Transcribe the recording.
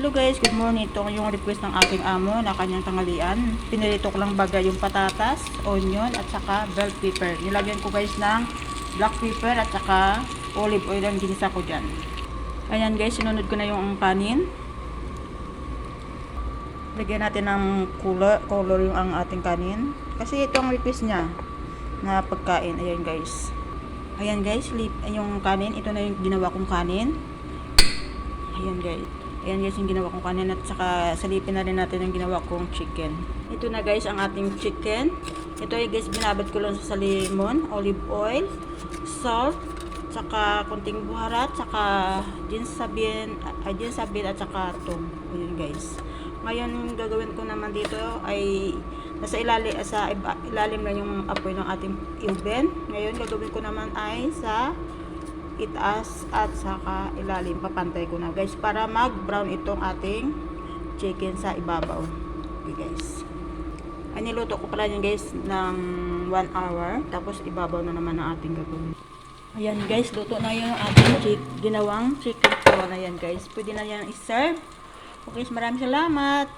Hello guys, good morning. Ito yung request ng aking amo na kanyang tanghalian. Pinirito ko lang baga yung patatas, onion at saka bell pepper. Nilagyan ko guys ng black pepper at saka olive oil ang ginisa ko dyan. Ayan guys, sinunod ko na yung kanin. Lagyan natin ng color yung ang ating kanin. Kasi ito ang request niya na pagkain. Ayan guys. Ayan guys, yung kanin. Ito na yung ginawa kong kanin. Ayan guys. Ayan guys yung ginawa kong kanin at saka salipin na rin natin yung ginawa kong chicken. Ito na guys ang ating chicken. Ito ay guys binabad ko lang sa lemon, olive oil, salt, saka kunting buharat, saka ginsabin at saka tom. Ayan guys. Ngayon gagawin ko naman dito ay nasa ilalim na yung apoy ng ating oven. Ngayon gagawin ko naman ay sa itaas at saka ilalim, papantay ko na guys para mag brown itong ating chicken sa ibabaw. Okay guys, ay niluto ko pala yan guys ng 1 hour, tapos ibabaw na naman ang ating gagawin. Ayan guys, luto na yung ating ginawang chicken prawn na yan guys, pwede na yan i-serve. Okay, maraming salamat.